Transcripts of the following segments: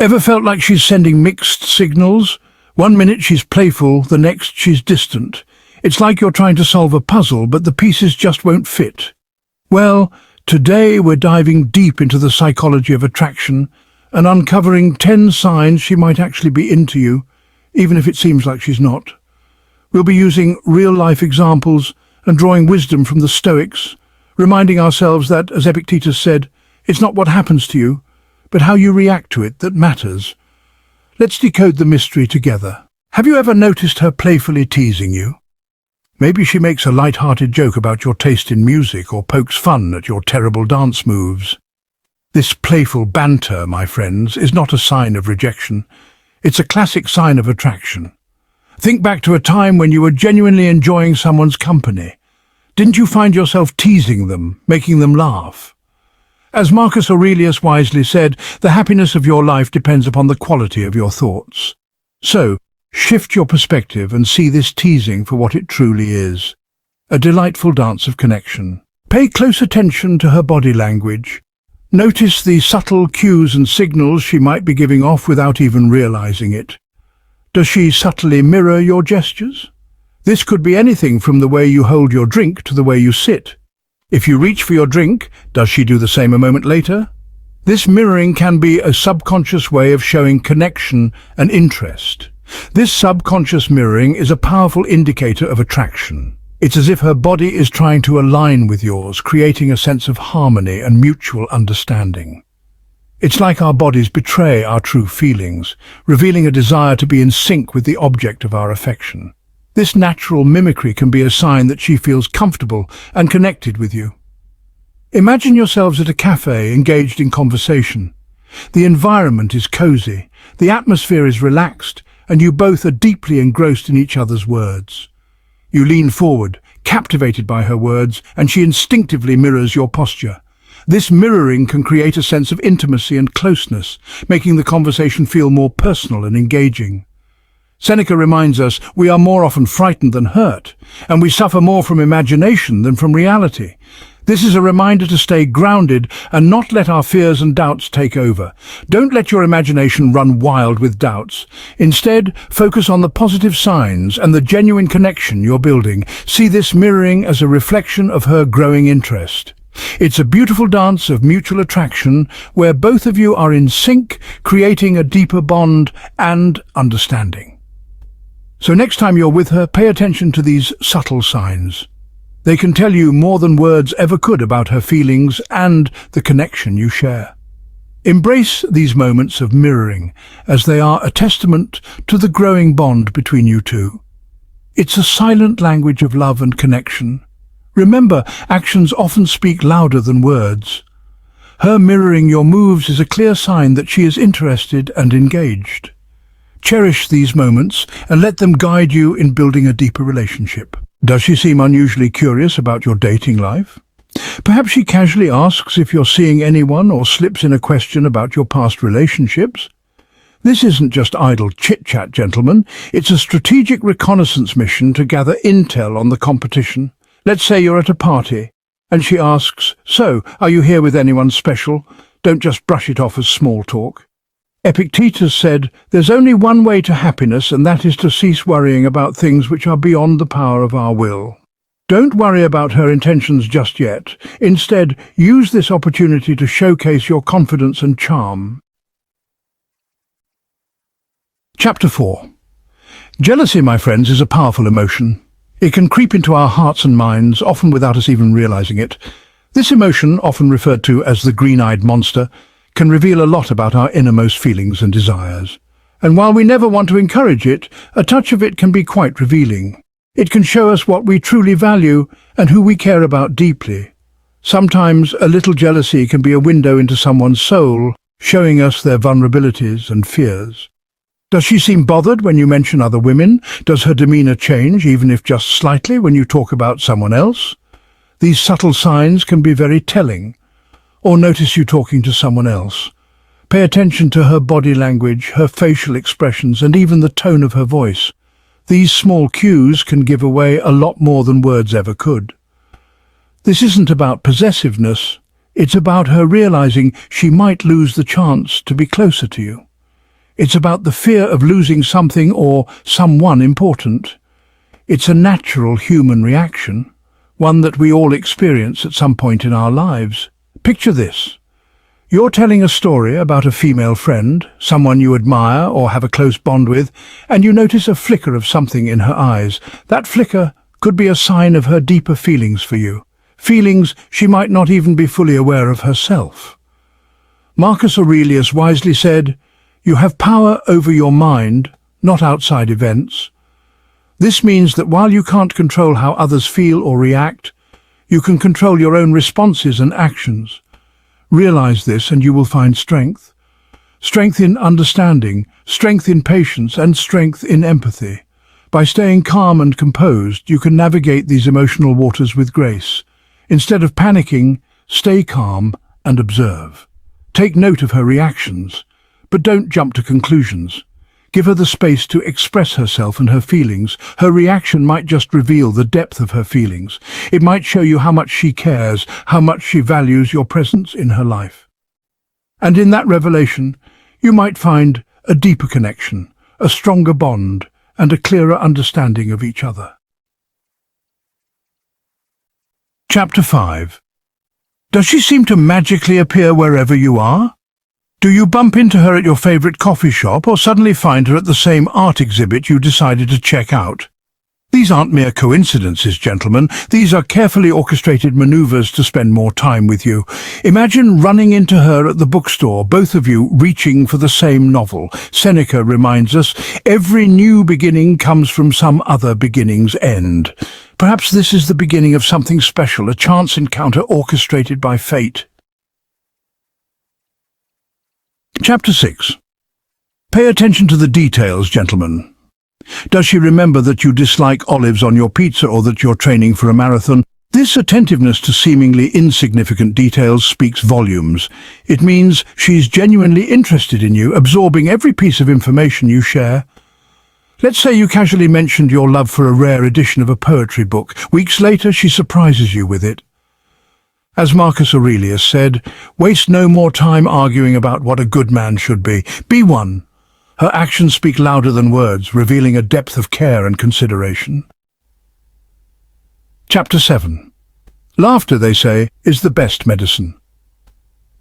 Ever felt like she's sending mixed signals? One minute she's playful, the next she's distant. It's like you're trying to solve a puzzle, but the pieces just won't fit. Well, today we're diving deep into the psychology of attraction and uncovering 10 signs she might actually be into you, even if it seems like she's not. We'll be using real-life examples and drawing wisdom from the Stoics, reminding ourselves that, as Epictetus said, it's not what happens to you, but how you react to it that matters. Let's decode the mystery together. Have you ever noticed her playfully teasing you? Maybe she makes a light-hearted joke about your taste in music or pokes fun at your terrible dance moves. This playful banter, my friends, is not a sign of rejection. It's a classic sign of attraction. Think back to a time when you were genuinely enjoying someone's company. Didn't you find yourself teasing them, making them laugh? As Marcus Aurelius wisely said, the happiness of your life depends upon the quality of your thoughts. So, shift your perspective and see this teasing for what it truly is. A delightful dance of connection. Pay close attention to her body language. Notice the subtle cues and signals she might be giving off without even realizing it. Does she subtly mirror your gestures? This could be anything from the way you hold your drink to the way you sit. If you reach for your drink, does she do the same a moment later? This mirroring can be a subconscious way of showing connection and interest. This subconscious mirroring is a powerful indicator of attraction. It's as if her body is trying to align with yours, creating a sense of harmony and mutual understanding. It's like our bodies betray our true feelings, revealing a desire to be in sync with the object of our affection. This natural mimicry can be a sign that she feels comfortable and connected with you. Imagine yourselves at a cafe engaged in conversation. The environment is cozy, the atmosphere is relaxed, and you both are deeply engrossed in each other's words. You lean forward, captivated by her words, and she instinctively mirrors your posture. This mirroring can create a sense of intimacy and closeness, making the conversation feel more personal and engaging. Seneca reminds us we are more often frightened than hurt, and we suffer more from imagination than from reality. This is a reminder to stay grounded and not let our fears and doubts take over. Don't let your imagination run wild with doubts. Instead, focus on the positive signs and the genuine connection you're building. See this mirroring as a reflection of her growing interest. It's a beautiful dance of mutual attraction where both of you are in sync, creating a deeper bond and understanding. So next time you're with her, pay attention to these subtle signs. They can tell you more than words ever could about her feelings and the connection you share. Embrace these moments of mirroring, as they are a testament to the growing bond between you two. It's a silent language of love and connection. Remember, actions often speak louder than words. Her mirroring your moves is a clear sign that she is interested and engaged. Cherish these moments and let them guide you in building a deeper relationship. Does she seem unusually curious about your dating life? Perhaps she casually asks if you're seeing anyone or slips in a question about your past relationships. This isn't just idle chit-chat, gentlemen. It's a strategic reconnaissance mission to gather intel on the competition. Let's say you're at a party, and she asks, "So, are you here with anyone special?" Don't just brush it off as small talk. Epictetus said, "There's only one way to happiness, and that is to cease worrying about things which are beyond the power of our will." Don't worry about her intentions just yet. Instead, use this opportunity to showcase your confidence and charm. Chapter 4. Jealousy, my friends, is a powerful emotion. It can creep into our hearts and minds, often without us even realizing it. This emotion, often referred to as the green-eyed monster, can reveal a lot about our innermost feelings and desires. And while we never want to encourage it, a touch of it can be quite revealing. It can show us what we truly value and who we care about deeply. Sometimes a little jealousy can be a window into someone's soul, showing us their vulnerabilities and fears. Does she seem bothered when you mention other women? Does her demeanor change, even if just slightly, when you talk about someone else? These subtle signs can be very telling. Or notice you talking to someone else. Pay attention to her body language, her facial expressions, and even the tone of her voice. These small cues can give away a lot more than words ever could. This isn't about possessiveness. It's about her realizing she might lose the chance to be closer to you. It's about the fear of losing something or someone important. It's a natural human reaction, one that we all experience at some point in our lives. Picture this. You're telling a story about a female friend, someone you admire or have a close bond with, and you notice a flicker of something in her eyes. That flicker could be a sign of her deeper feelings for you, feelings she might not even be fully aware of herself. Marcus Aurelius wisely said, "You have power over your mind, not outside events." This means that while you can't control how others feel or react, you can control your own responses and actions. Realize this and you will find strength. Strength in understanding, strength in patience, and strength in empathy. By staying calm and composed, you can navigate these emotional waters with grace. Instead of panicking, stay calm and observe. Take note of her reactions, but don't jump to conclusions. Give her the space to express herself and her feelings. Her reaction might just reveal the depth of her feelings. It might show you how much she cares, how much she values your presence in her life. And in that revelation, you might find a deeper connection, a stronger bond, and a clearer understanding of each other. Chapter 5. Does she seem to magically appear wherever you are? Do you bump into her at your favorite coffee shop or suddenly find her at the same art exhibit you decided to check out? These aren't mere coincidences, gentlemen. These are carefully orchestrated maneuvers to spend more time with you. Imagine running into her at the bookstore, both of you reaching for the same novel. Seneca reminds us, every new beginning comes from some other beginning's end. Perhaps this is the beginning of something special, a chance encounter orchestrated by fate. Chapter 6. Pay attention to the details, gentlemen. Does she remember that you dislike olives on your pizza or that you're training for a marathon? This attentiveness to seemingly insignificant details speaks volumes. It means she's genuinely interested in you, absorbing every piece of information you share. Let's say you casually mentioned your love for a rare edition of a poetry book. Weeks later, she surprises you with it. As Marcus Aurelius said, waste no more time arguing about what a good man should be. Be one. Her actions speak louder than words, revealing a depth of care and consideration. Chapter 7. Laughter, they say, is the best medicine.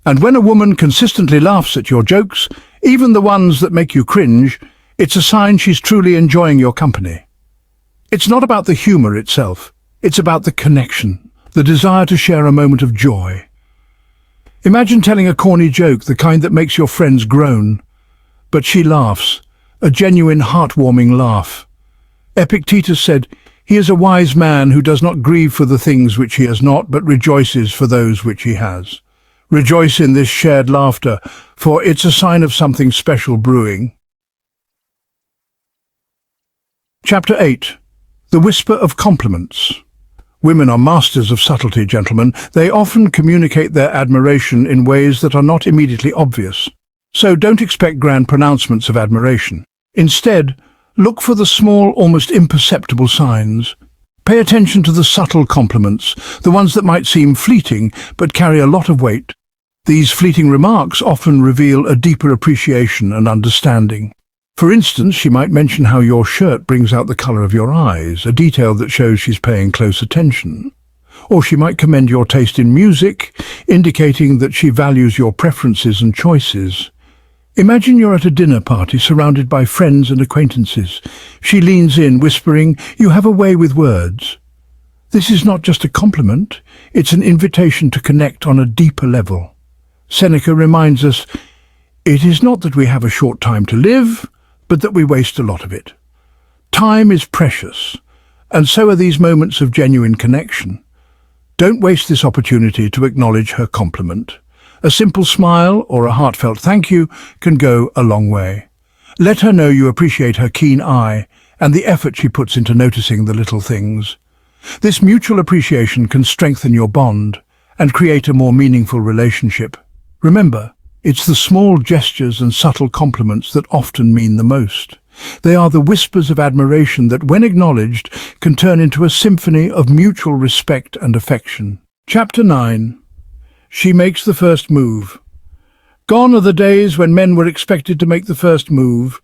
And when a woman consistently laughs at your jokes, even the ones that make you cringe, it's a sign she's truly enjoying your company. It's not about the humor itself, it's about the connection, the desire to share a moment of joy. Imagine telling a corny joke, the kind that makes your friends groan. But she laughs, a genuine heartwarming laugh. Epictetus said, "He is a wise man who does not grieve for the things which he has not, but rejoices for those which he has." Rejoice in this shared laughter, for it's a sign of something special brewing. Chapter 8. The Whisper of Compliments. Women are masters of subtlety, gentlemen. They often communicate their admiration in ways that are not immediately obvious. So don't expect grand pronouncements of admiration. Instead, look for the small, almost imperceptible signs. Pay attention to the subtle compliments, the ones that might seem fleeting but carry a lot of weight. These fleeting remarks often reveal a deeper appreciation and understanding. For instance, she might mention how your shirt brings out the color of your eyes, a detail that shows she's paying close attention. Or she might commend your taste in music, indicating that she values your preferences and choices. Imagine you're at a dinner party surrounded by friends and acquaintances. She leans in, whispering, "You have a way with words." This is not just a compliment, it's an invitation to connect on a deeper level. Seneca reminds us, it is not that we have a short time to live, but that we waste a lot of it. Time is precious, and so are these moments of genuine connection. Don't waste this opportunity to acknowledge her compliment. A simple smile or a heartfelt thank you can go a long way. Let her know you appreciate her keen eye and the effort she puts into noticing the little things. This mutual appreciation can strengthen your bond and create a more meaningful relationship. Remember, it's the small gestures and subtle compliments that often mean the most. They are the whispers of admiration that, when acknowledged, can turn into a symphony of mutual respect and affection. Chapter 9. She makes the first move. Gone are the days when men were expected to make the first move.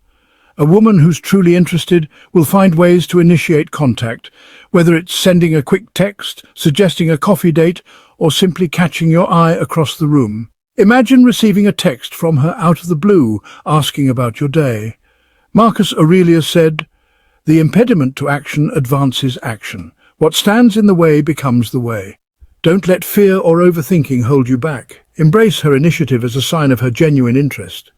A woman who's truly interested will find ways to initiate contact, whether it's sending a quick text, suggesting a coffee date, or simply catching your eye across the room. Imagine receiving a text from her out of the blue, asking about your day. Marcus Aurelius said, "The impediment to action advances action. What stands in the way becomes the way." Don't let fear or overthinking hold you back. Embrace her initiative as a sign of her genuine interest.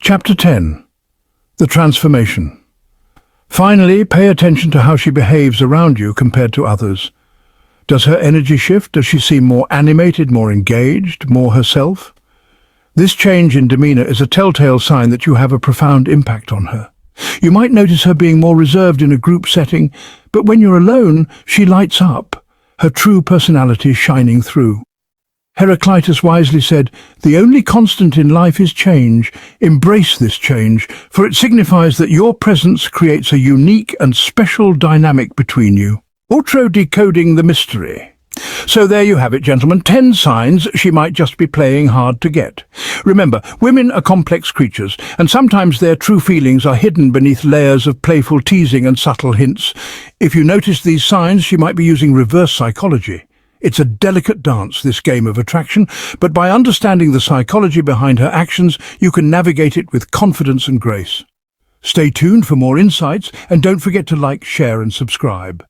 Chapter 10. The Transformation. Finally, pay attention to how she behaves around you compared to others. Does her energy shift? Does she seem more animated, more engaged, more herself? This change in demeanor is a telltale sign that you have a profound impact on her. You might notice her being more reserved in a group setting, but when you're alone, she lights up, her true personality shining through. Heraclitus wisely said, "The only constant in life is change. Embrace this change, for it signifies that your presence creates a unique and special dynamic between you." Outro decoding the mystery. So there you have it, gentlemen. 10 signs she might just be playing hard to get. Remember, women are complex creatures, and sometimes their true feelings are hidden beneath layers of playful teasing and subtle hints. If you notice these signs, she might be using reverse psychology. It's a delicate dance, this game of attraction, but by understanding the psychology behind her actions, you can navigate it with confidence and grace. Stay tuned for more insights, and don't forget to like, share and subscribe.